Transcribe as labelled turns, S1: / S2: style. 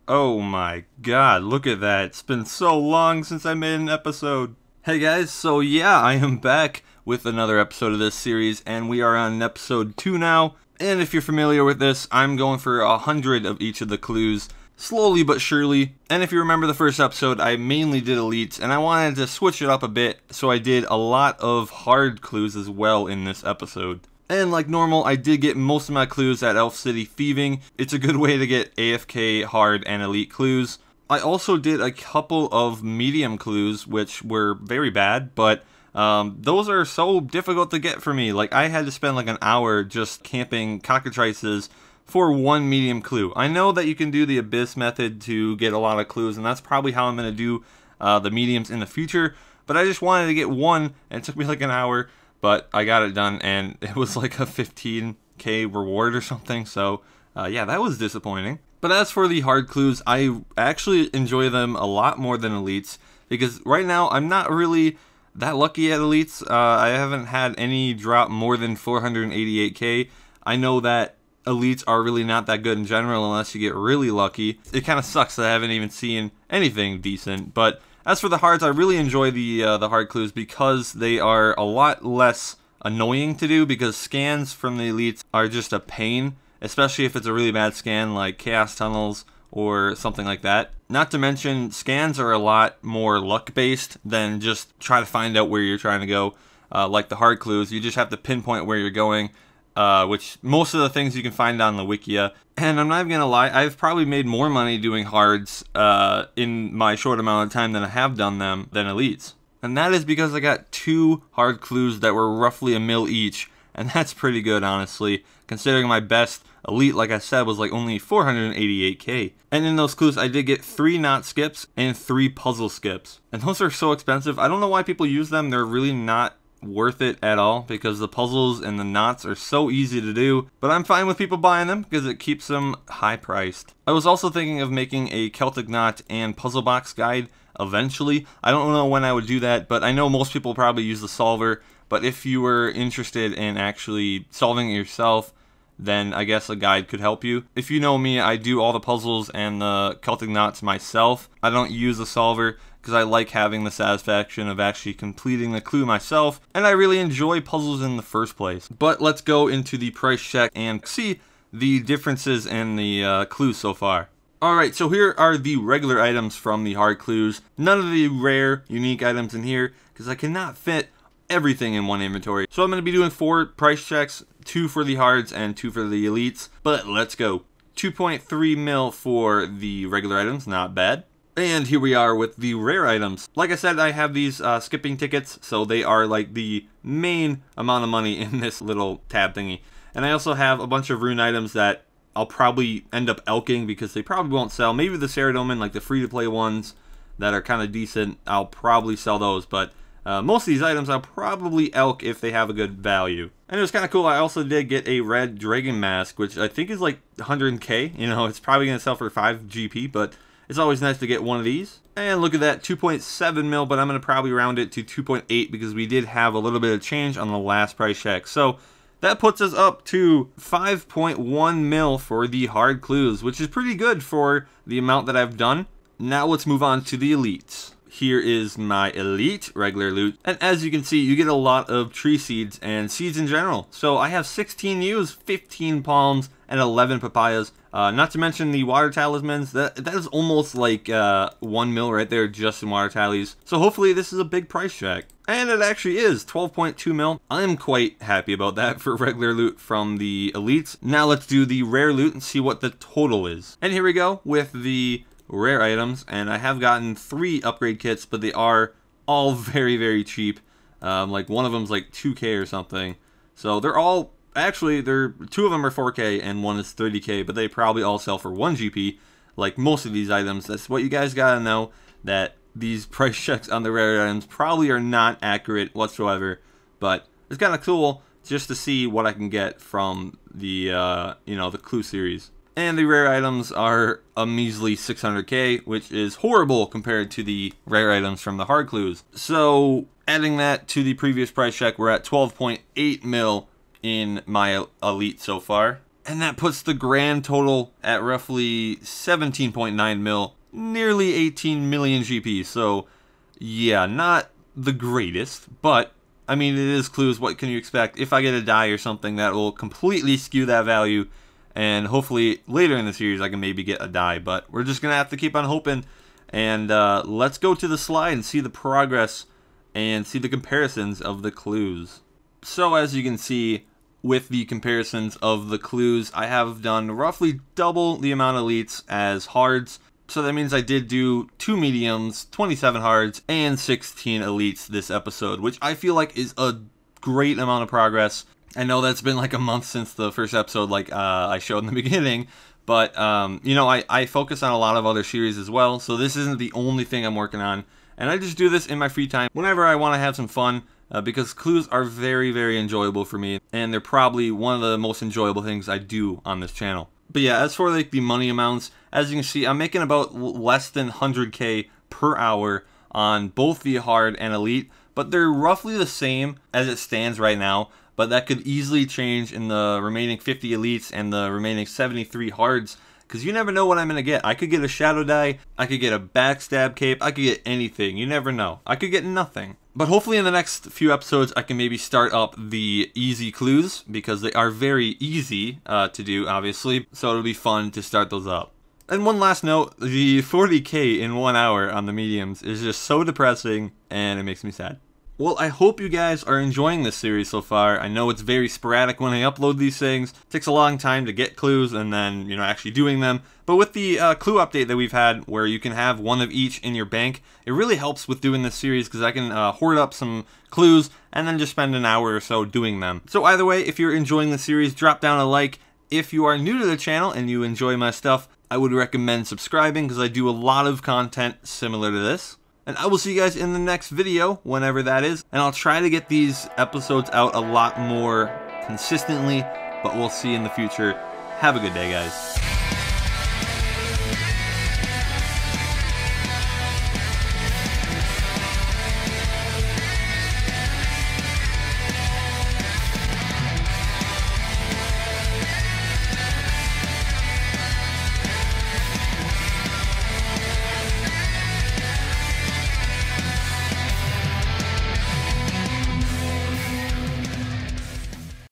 S1: Oh my god, look at that. It's been so long since I made an episode. Hey guys, so yeah, I am back with another episode of this series, and we are on episode 2 now. And if you're familiar with this, I'm going for 100 of each of the clues, slowly but surely. And if you remember the first episode, I mainly did elites, and I wanted to switch it up a bit, so I did a lot of hard clues as well in this episode. And like normal, I did get most of my clues at Elf City Thieving. It's a good way to get AFK, hard, and elite clues. I also did a couple of medium clues, which were very bad, but those are so difficult to get for me. Like, I had to spend like an hour just camping cockatrices for one medium clue. I know that you can do the Abyss method to get a lot of clues, and that's probably how I'm going to do the mediums in the future, but I just wanted to get one, and it took me like an hour. But I got it done, and it was like a 15k reward or something, so yeah, that was disappointing. But as for the hard clues, I actually enjoy them a lot more than elites, because right now I'm not really that lucky at elites. I haven't had any drop more than 488k. I know that elites are really not that good in general unless you get really lucky. It kind of sucks that I haven't even seen anything decent, but as for the hards, I really enjoy the hard clues because they are a lot less annoying to do, because scans from the elites are just a pain, especially if it's a really bad scan like Chaos Tunnels or something like that. Not to mention, scans are a lot more luck-based than just try to find out where you're trying to go. Like the hard clues, you just have to pinpoint where you're going, which most of the things you can find on the Wikia. And I'm not even gonna lie, I've probably made more money doing hards in my short amount of time than I have done them than elites. And that is because I got 2 hard clues that were roughly a mil each, and that's pretty good, honestly, considering my best elite, like I said, was like only 488k. And in those clues, I did get 3 knot skips and 3 puzzle skips. And those are so expensive. I don't know why people use them. They're really not worth it at all, because the puzzles and the knots are so easy to do, but I'm fine with people buying them because it keeps them high priced. I was also thinking of making a Celtic knot and puzzle box guide eventually. I don't know when I would do that, but I know most people probably use the solver, but if you were interested in actually solving it yourself, then I guess a guide could help you. If you know me, I do all the puzzles and the Celtic knots myself. I don't use a solver because I like having the satisfaction of actually completing the clue myself, and I really enjoy puzzles in the first place. But let's go into the price check and see the differences in the clues so far. Alright, so here are the regular items from the hard clues. None of the rare, unique items in here, because I cannot fit everything in one inventory. So I'm going to be doing 4 price checks, 2 for the hards and 2 for the elites. But let's go. 2.3 mil for the regular items, not bad. And here we are with the rare items. Like I said, I have these skipping tickets, so they are like the main amount of money in this little tab thingy. And I also have a bunch of rune items that I'll probably end up elking because they probably won't sell. Maybe the Ceradomin, like the free-to-play ones that are kind of decent, I'll probably sell those. But most of these items I'll probably elk if they have a good value. And it was kind of cool, I also did get a red dragon mask, which I think is like 100k. You know, it's probably going to sell for 5 GP, but it's always nice to get one of these. And look at that, 2.7 mil, but I'm going to probably round it to 2.8 because we did have a little bit of change on the last price check. So that puts us up to 5.1 mil for the hard clues, which is pretty good for the amount that I've done. Now let's move on to the elites. Here is my elite regular loot, and as you can see, you get a lot of tree seeds and seeds in general. So I have 16 yews, 15 palms, and 11 papayas. Not to mention the water talismans. That is almost like 1 mil right there just in water tallies. So hopefully this is a big price check. And it actually is, 12.2 mil. I'm quite happy about that for regular loot from the elites. Now let's do the rare loot and see what the total is. And here we go with the rare items, and I have gotten 3 upgrade kits, but they are all very, very cheap. Like one of them's like 2k or something. So they're all, actually, 2 of them are 4k and one is 30k, but they probably all sell for 1 GP, like most of these items. That's what you guys gotta know, that these price checks on the rare items probably are not accurate whatsoever, but it's kind of cool just to see what I can get from the, you know, the clue series. And the rare items are a measly 600k, which is horrible compared to the rare items from the hard clues. So adding that to the previous price check, we're at 12.8 mil in my elite so far. And that puts the grand total at roughly 17.9 mil, nearly 18 million GP. So yeah, not the greatest, but I mean, it is clues. What can you expect? If I get a die or something, that will completely skew that value. And hopefully later in the series I can maybe get a die, but we're just going to have to keep on hoping. And let's go to the slide and see the progress and see the comparisons of the clues. So as you can see, with the comparisons of the clues, I have done roughly double the amount of elites as hards. So that means I did do 2 mediums, 27 hards, and 16 elites this episode, which I feel like is a great amount of progress. I know that's been like a month since the first episode, like I showed in the beginning, but you know, I focus on a lot of other series as well, so this isn't the only thing I'm working on, and I just do this in my free time whenever I want to have some fun, because clues are very, very enjoyable for me, and they're probably one of the most enjoyable things I do on this channel. But yeah, as for like the money amounts, as you can see, I'm making about less than 100k per hour on both the hard and elite, but they're roughly the same as it stands right now. But that could easily change in the remaining 50 elites and the remaining 73 hards, because you never know what I'm going to get. I could get a shadow die, I could get a backstab cape, I could get anything. You never know. I could get nothing. But hopefully in the next few episodes I can maybe start up the easy clues, because they are very easy to do, obviously. So it'll be fun to start those up. And one last note, the 40k in 1 hour on the mediums is just so depressing, and it makes me sad. Well, I hope you guys are enjoying this series so far. I know it's very sporadic when I upload these things. It takes a long time to get clues and then, you know, actually doing them. But with the clue update that we've had, where you can have one of each in your bank, it really helps with doing this series, because I can hoard up some clues and then just spend an hour or so doing them. So either way, if you're enjoying the series, drop down a like. If you are new to the channel and you enjoy my stuff, I would recommend subscribing, because I do a lot of content similar to this. And I will see you guys in the next video, whenever that is. And I'll try to get these episodes out a lot more consistently, but we'll see in the future. Have a good day, guys.